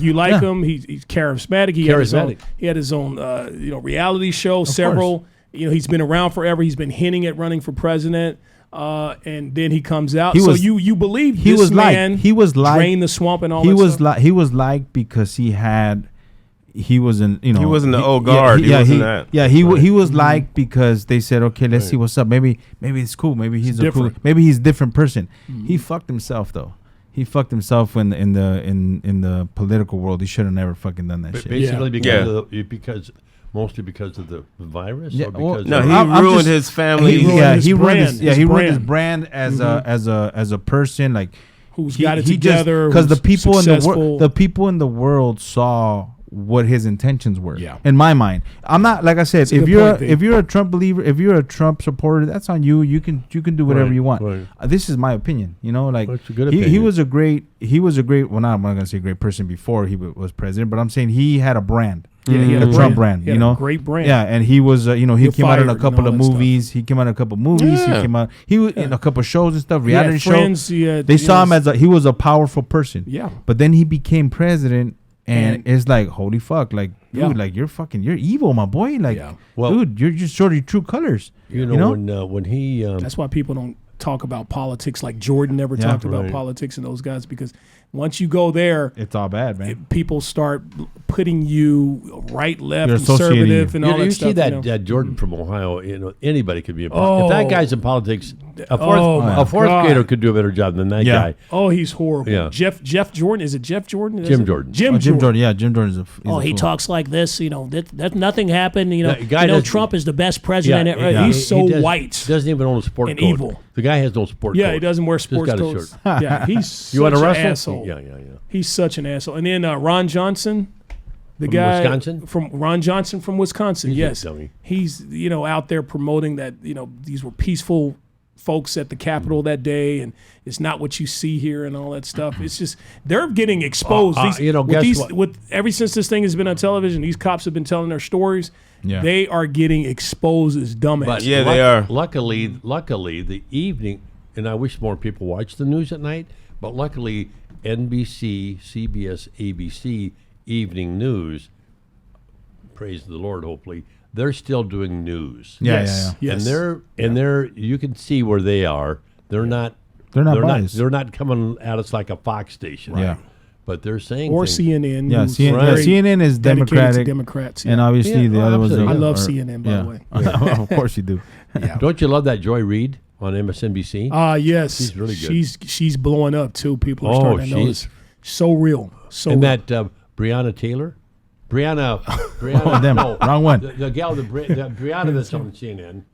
You like Yeah. him. He's charismatic. He had his own reality show. Several. He's been around forever. He's been hinting at running for president. And then he comes out. So you believe he this was man drain the swamp and all he that was stuff? he was like because he wasn't, He wasn't the old guard. He wasn't that. Yeah, he was like because they said, okay, let's see what's up. Maybe it's cool. Maybe he's different. Maybe he's a different person. He fucked himself though. He fucked himself in the political world. He should have never fucking done that shit. Basically mostly because of the virus. Yeah, or because No, of he ruined his family. He ruined his brand. brand as a person, like Who's got it together? Because the people successful. the people in the world saw what his intentions were. Yeah. In my mind, I'm not, like I said, That's a good point, if you're a Trump believer, if you're a Trump supporter, that's on you. You can do whatever you want. Right. This is my opinion. Like That's a good he opinion. was a great. Well, I'm not gonna say great person before he was president, but I'm saying he had a brand. Yeah, he had The a Trump brand. He had a great brand. Yeah, and he was, he You're came out in a fired couple and of all that movies. He came out in a couple of movies. Yeah. He was in a couple of shows and stuff, He had reality friends, shows. he had, They saw him as he was a powerful person. Yeah. But then he became president, and And- it's like, holy fuck, like, Yeah. dude, like you're evil, my boy. Like, Yeah. Well- dude, you're just showing your true colors. You know? When he That's why people don't talk about politics like Jordan never Yeah. talked about Right. politics and those guys, because once you go there, It's all bad, man. people start putting you right, left, You're associating conservative, you. and all that you stuff. see that Jordan from Ohio. Anybody could be a Oh. if that guy's in politics. A my fourth God. grader could do a better job than that Yeah. guy. Oh, he's horrible. Yeah. Jeff Jordan. Is it Jeff Jordan? Jim Jordan. Jim Jim Jordan. Jordan, yeah, Jim Jordan is a. he's a He fool. talks like this, that nothing happened. The guy doesn't- Trump is the best president. He's so white. Doesn't even own a sport And coat. evil. The guy has no sport coat. Yeah, he doesn't wear Just sports got a coats. shirt. Yeah, he's You want to such an wrestle? asshole. Yeah. He's such an asshole. And then Ron Johnson, the From guy Wisconsin? from Ron Johnson from Wisconsin. He's a Yes, dummy. he's out there promoting that these were peaceful folks at the Capitol that day, and it's not what you see here and all that stuff. It's just they're getting exposed. Ever since this thing has been on television, these cops have been telling their stories. Yeah. They are getting exposed as dumbass. But Yeah, they are. Luckily, the evening, and I wish more people watched the news at night, but luckily, NBC, CBS, ABC evening news, praise the Lord, hopefully, they're still doing news. Yeah, Yes. yeah, Yes. And they're you can see where they are. They're not They're not biased. they're not coming at us like a Fox station. Yeah. But they're saying or things. CNN. Yeah, who's CNN, CNN is dedicated to Democratic, Democrats. and yeah. obviously Yeah, the other ones. absolutely. I love are- CNN, by the way. Of course you do. Don't you love that Joy Reid on MSNBC? Yes, She's really good. She's blowing up too. People are Oh, starting to she's- notice. So real. So and real. that Breonna Taylor? Breonna Oh, damn. no, Wrong one. The gal, the Breonna that's on CNN.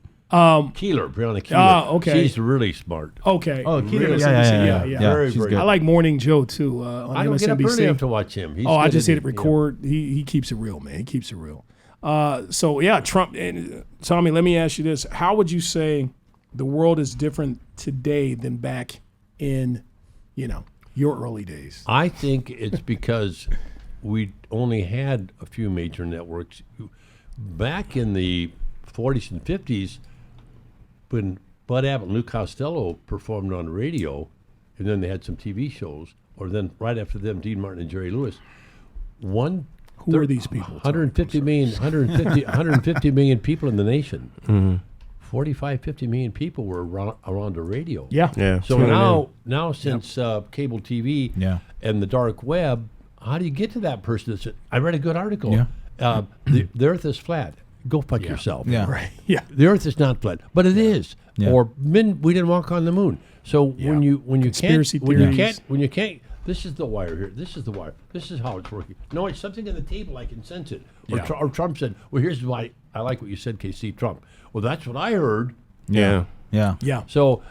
Keeler, Breonna Keeler. okay. She's really smart. Okay. Oh, Keeler, Really? yeah. Very, She's very good. I like Morning Joe too on I don't get up early MSNBC. enough to watch him. He's I good just at hit it, record. He keeps it real, man. He keeps it real. So yeah, Trump. And Tommy, let me ask you this: how would you say the world is different today than back in, your early days? I think it's because we only had a few major networks. Back in the 40s and 50s, when Bud Abbott and Lou Costello performed on radio, and then they had some TV shows, or then right after them, Dean Martin and Jerry Lewis, Who are these people? 150 million people in the nation. 45, 50 million people were around the radio. Yeah. Yeah. So now since cable TV Yeah. and the dark web, how do you get to that person that said, I read a good article. Yeah. The earth is flat. Go fuck yourself. Yeah. Right. Yeah. The earth is not flat, but it is. Yeah. Or we didn't walk on the moon. So when you Conspiracy can't theories. when you can't this is the wire here. This is the wire. This is how it's working. No, it's something in the table. I can sense it. Or, Yeah. or Trump said, well, here's why I like what you said, KC Trump. Well, that's what I heard. Yeah. Yeah. Yeah. So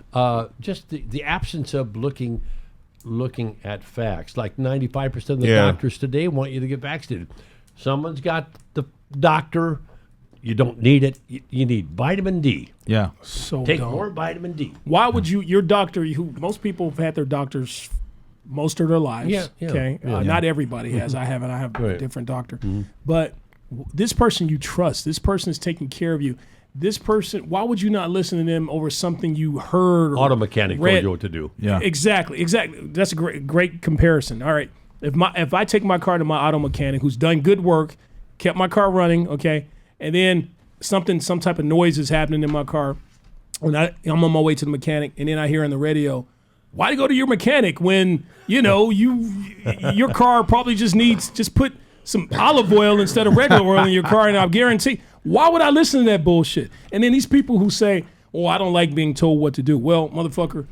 just the absence of looking at facts. Like 95% of the Yeah. doctors today want you to get vaccinated. Someone's got the doctor, You don't need it. You need vitamin D. Yeah. So Take dumb. more vitamin D. Why would you? Your doctor, who most people have had their doctors most of their lives. Yeah, yeah, Okay. yeah. Not everybody has. I haven't. I have a Right. different doctor. But this person you trust. This person is taking care of you. This person. Why would you not listen to them over something you heard? Or Auto mechanic read? told you what to do. Yeah. Exactly. That's a great comparison. All right. If I take my car to my auto mechanic who's done good work, kept my car running, okay, and then some type of noise is happening in my car, and I'm on my way to the mechanic, and then I hear on the radio, why go to your mechanic when your car probably just put some olive oil instead of regular oil in your car, and I guarantee. Why would I listen to that bullshit? And then these people who say, "Oh, I don't like being told what to do." Well, motherfucker,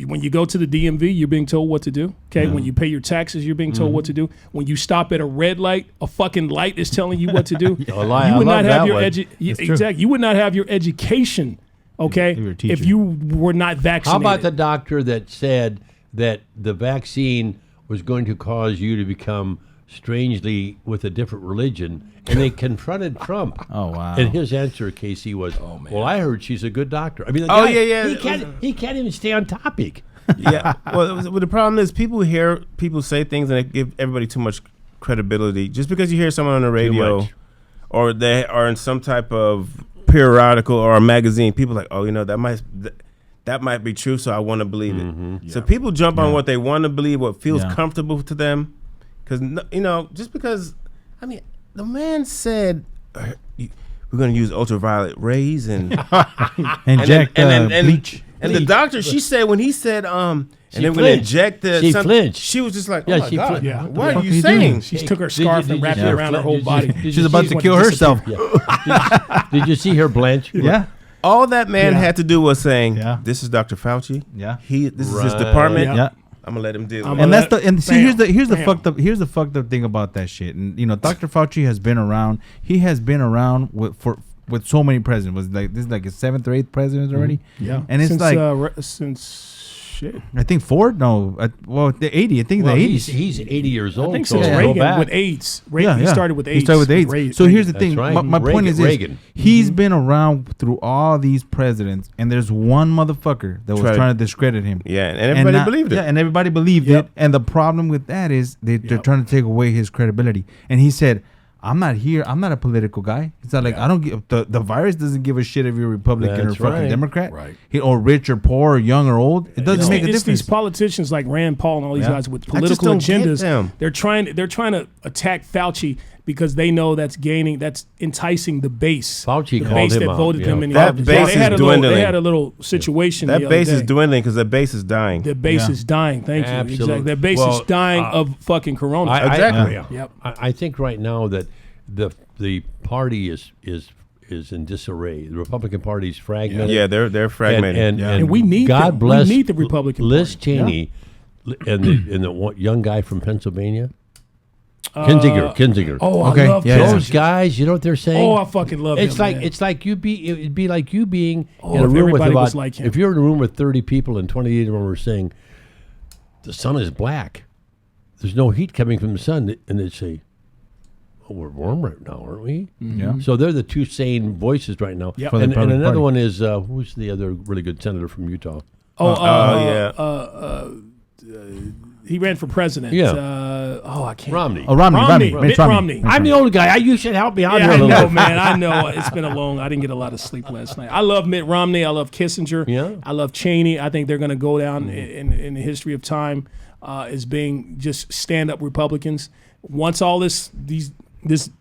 when you go to the DMV, you're being told what to do. Okay, when you pay your taxes, you're being told what to do. When you stop at a red light, a fucking light is telling you what to do. You would not have your exactly. You would not have your education. Okay, if you were not vaccinated. How about the doctor that said that the vaccine was going to cause you to become strangely with a different religion, and they confronted Trump. Oh, wow. And his answer, Casey, was, "Well, I heard she's a good doctor." I mean, the Oh, guy, yeah. He can't even stay on topic. Yeah. Well, the problem is people hear people say things and they give everybody too much credibility. Just because you hear someone on the radio much. or they are in some type of periodical or a magazine, people are like, oh, that might be true, so I want to believe it. So people jump on what they want to believe, what feels comfortable to them. Because, just because, the man said we're going to use ultraviolet rays and Inject bleach. And the doctor, she said, when he said, and She then we're going to flinched. inject the She something, flinched. she was just like, Yeah, oh my she God, flinched. Yeah. what are fuck you are you saying? doing? She took her scarf and wrapped it around her whole body. She's about to kill herself. Did you see her blanch? Yeah. All that man had to do was saying, Yeah. this is Dr. Fauci. Yeah. This is his Right. department. Yeah. I'm going to let him deal I'm with it. And that's the see Bam. here's the Bam. fucked up thing about that shit. And Dr. Fauci has been around. He has been around with so many presidents. This is like his 7th or 8th president already. Yeah. And it's since shit. I think Ford. No, the 80. I think Well, the 80s. he's 80 years old. I think so since go Reagan back. with AIDS. He started with AIDS. He started with AIDS. So here's the thing. That's right. My point is this. Reagan. He's been around through all these presidents, and there's one motherfucker that was trying to discredit him. Yeah, and everybody believed it. Yeah, and everybody believed it. And the problem with that is they're trying to take away his credibility. And he said, I'm not here. I'm not a political guy. It's not like I don't give the virus doesn't give a shit if you're Republican That's or fucking right. Democrat, Right. Or rich or poor or young or old. It doesn't make a It's difference. these politicians like Rand Paul and all these guys with I just political don't get agendas. them. They're trying to attack Fauci because they know that's enticing the base. Fauci the called base him that out, voted yeah. him in. That the base they is had dwindling. They had a little situation. That the base other is day. dwindling because the base is dying. The base is dying. Thank you. Absolutely. Exactly. That base Well, is dying of fucking corona. Exactly. Yep. I think right now that the party is in disarray. The Republican Party is fragmented. Yeah, they're fragmented. And we need God them. bless We need the Republican Liz Party. Cheney and the young guy from Pennsylvania, Kinzinger. Oh, Okay, I love yeah, those. Those guys, you know what they're saying? Oh, I fucking love It's him, like man. it'd be like you being in if a room with everybody about was like him. if you're in a room with 30 people and 28 of them were saying the sun is black. There's no heat coming from the sun, and they'd say, "Oh, we're warm right now, aren't we?" Yeah. So they're the two sane voices right now. Yep. For the And Republican another Party. one is who's the other really good senator from Utah? He ran for president. Yeah. I can't. Romney. Oh, Romney. Mitt Romney. I'm the old guy. You should help me out Yeah, here I a little know, bit. man. I know. It's been a long. I didn't get a lot of sleep last night. I love Mitt Romney. I love Kissinger. Yeah. I love Cheney. I think they're going to go down in the history of time as being just stand-up Republicans. Once all this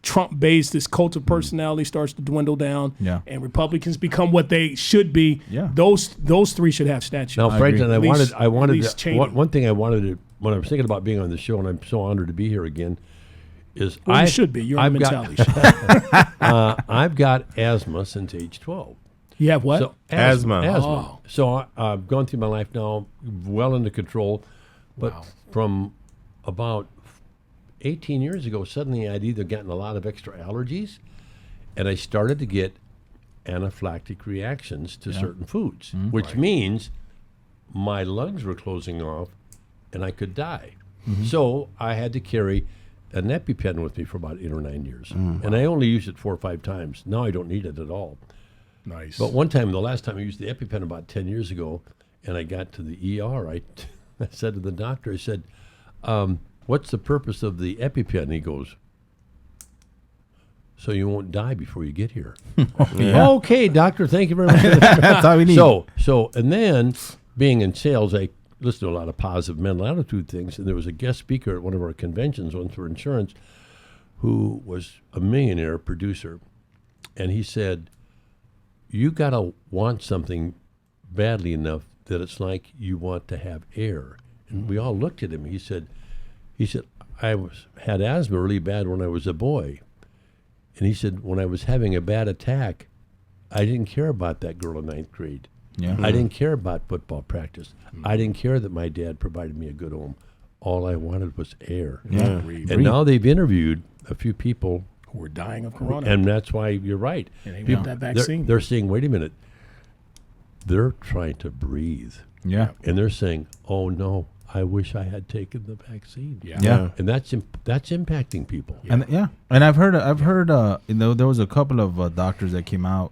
Trump base, this cult of personality starts to dwindle down, and Republicans become what they should be. Yeah. Those three should have statues. Now, Franklin, At least- I wanted at least Cheney. one thing I wanted to, when I was thinking about being on the show, and I'm so honored to be here again, is Well, you should be. You're on I've a got- mentality show. I've got asthma since age 12. You have what? So Asthma. Oh. So I've gone through my life now, well under control, but from about 18 years ago, suddenly I'd either gotten a lot of extra allergies, and I started to get anaphylactic reactions to certain foods, which means my lungs were closing off, and I could die. So I had to carry an EpiPen with me for about 8 or 9 years, and I only used it 4 or 5 times. Now I don't need it at all. Nice. But one time, the last time I used the EpiPen about 10 years ago, and I got to the ER, I said to the doctor, I said, what's the purpose of the EpiPen? And he goes, so you won't die before you get here. Okay, doctor, thank you very much. That's all we need. So, and then being in sales, I listened to a lot of positive mental attitude things, and there was a guest speaker at one of our conventions, one for insurance, who was a millionaire producer, and he said, you got to want something badly enough that it's like you want to have air. And we all looked at him. He said, I had asthma really bad when I was a boy. And he said, when I was having a bad attack, I didn't care about that girl in 9th grade. Yeah. I didn't care about football practice. I didn't care that my dad provided me a good home. All I wanted was air. Yeah. And now they've interviewed a few people, Who were dying of corona. and that's why you're right. And they People- want that they're- vaccine. They're saying, wait a minute. They're trying to breathe. Yeah. And they're saying, oh, no, I wish I had taken the vaccine. Yeah. And that's impacting people. And and I've heard you know, there was a couple of doctors that came out,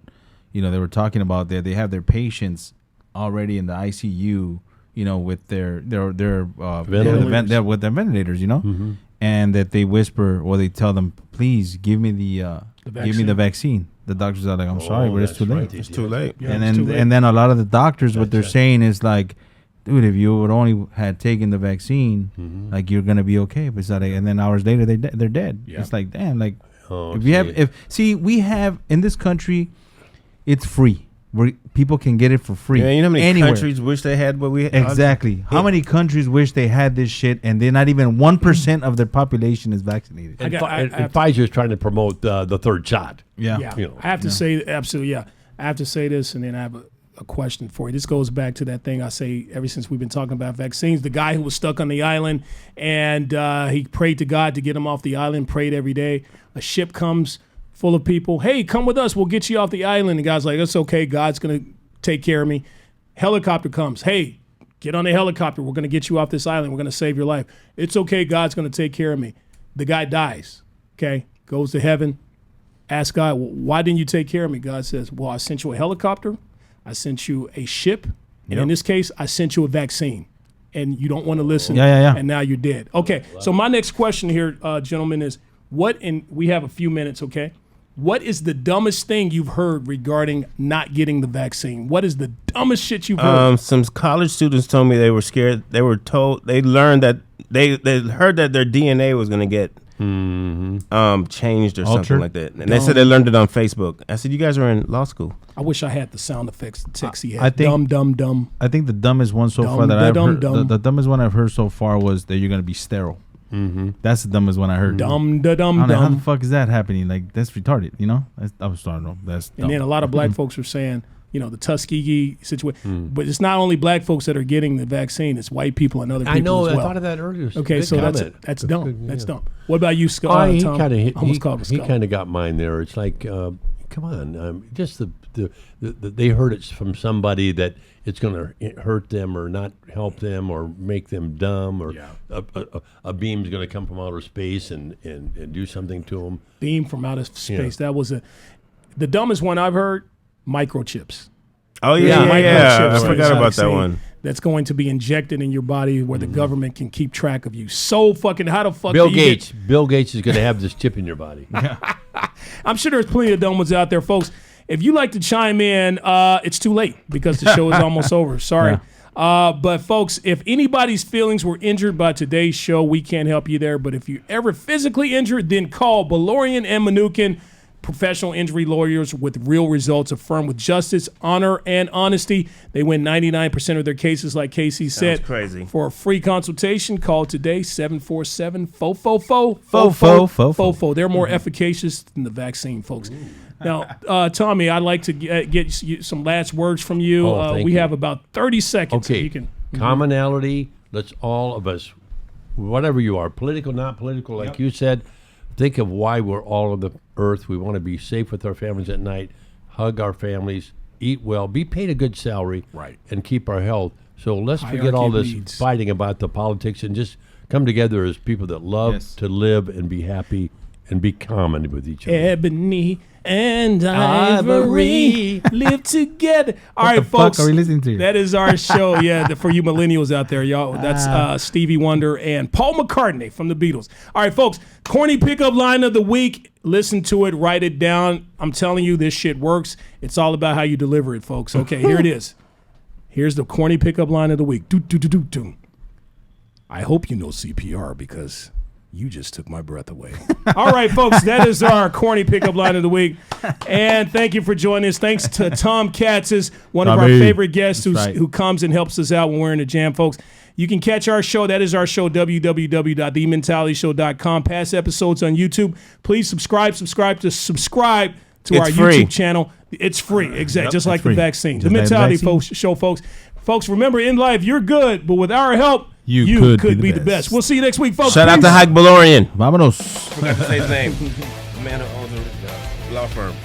you know, they were talking about that they have their patients already in the ICU, you know, with their Ventilators. with their ventilators, you know, and that they whisper or they tell them, please give me the vaccine. The doctors are like, I'm sorry, but it's too late. It's too late. Yeah, And it's too late. then a lot of the doctors, what they're Gotcha. saying is like, dude, if you would only had taken the vaccine, like you're gonna be okay. But it's not, and then hours later they're dead. Yeah. It's like, damn, like Oh, if we have in this country, it's free. Where people can get it for free. Yeah, you know how many anywhere. countries wish they had what we had? Exactly. How many countries wish they had this shit, and they're not even 1% of their population is vaccinated? and, I and Pfizer's trying to promote the third shot. Yeah, You know. I have to say, absolutely, yeah. I have to say this, and then I have a question for you. This goes back to that thing I say ever since we've been talking about vaccines. The guy who was stuck on the island, and he prayed to God to get him off the island, prayed every day. A ship comes full of people. Hey, come with us. We'll get you off the island. The guy's like, it's okay. God's going to take care of me. Helicopter comes. Hey, get on the helicopter. We're going to get you off this island. We're going to save your life. It's okay. God's going to take care of me. The guy dies. Okay, goes to heaven. Ask God, why didn't you take care of me? God says, well, I sent you a helicopter. I sent you a ship. And in this case, I sent you a vaccine. And you don't want to listen. Yeah. And now you're dead. Okay, so my next question here, gentlemen, is we have a few minutes, okay? What is the dumbest thing you've heard regarding not getting the vaccine? What is the dumbest shit you've heard? Some college students told me they were scared. They were told, they learned that they heard that their DNA was going to get changed or something Altered? like that. And they said they learned it on Facebook. I said, you guys are in law school. I wish I had the sound effects the Texie had. I think- Dumb. I think the dumbest one so far that I've heard, the dumbest one I've heard so far was that you're gonna be sterile. That's the dumbest one I heard. Dumb. I'm like, how the fuck is that happening? Like, that's retarded, you know? I was starting to know. That's dumb. And then a lot of black folks are saying, you know, the Tuskegee situation. But it's not only black folks that are getting the vaccine; it's white people and other people I know. as well. I thought of that earlier. Okay, Good so comment. that's dumb. good, That's yeah. dumb. What about you, Scott? Oh, he Tom? kind of Almost called him he Scott. kind of got mine there. It's like, come on, just the they heard it from somebody that it's going to hurt them or not help them or make them dumb or a beam's going to come from outer space and do something to them. Beam from outer space. That was the dumbest one I've heard. Microchips. Oh, Microchips I is forgot about that vaccine one. That's going to be injected in your body where the government can keep track of you. So fucking, how the fuck Bill do you Gates. Bill Gates is going to have this chip in your body. I'm sure there's plenty of dumb ones out there, folks. If you like to chime in, it's too late because the show is almost over. Sorry. But folks, if anybody's feelings were injured by today's show, we can't help you there. But if you're ever physically injured, then call Beloryan and Manukyan, professional injury lawyers with real results, affirmed with justice, honor, and honesty. They win 99% of their cases, like Casey said. crazy. For a free consultation, call today, 747-444-FOFO. FOFO. They're more efficacious than the vaccine, folks. Now, Tommy, I'd like to get you some last words from you. Thank We you. have about 30 seconds. Okay. You can, Commonality. Let's all of us, whatever you are, political, not political, like you said, think of why we're all on the earth. We want to be safe with our families at night, hug our families, eat well, be paid a good salary, Right. and keep our health. So let's forget Hierarchy all this leads. fighting about the politics and just come together as people that love Yes. to live and be happy and be common with each other. Ebony and Ivory live together. All right, the folks. fuck are we listening to? That is our show. Yeah, for you millennials out there, y'all. That's Stevie Wonder and Paul McCartney from the Beatles. All right, folks. Corny pickup line of the week. Listen to it. Write it down. I'm telling you, this shit works. It's all about how you deliver it, folks. Okay, here it is. Here's the corny pickup line of the week. Do. I hope you know CPR because you just took my breath away. All right, folks, that is our corny pickup line of the week. And thank you for joining us. Thanks to Tom Katsis, one of our favorite guests who comes and helps us out when we're in the jam, folks. You can catch our show. That is our show, www.thementalityshow.com. Past episodes on YouTube. Please subscribe to our free. YouTube channel. It's free, exactly, just like free. the vaccine. Just The like Mentality the vaccine. Show, folks. Folks, remember, in life, you're good, but with our help, You could be be the the best. best. We'll see you next week, folks. Shout out Peace. to Hike Beloryan. Vámonos. Forgot to say his name. The man who owns the law firm.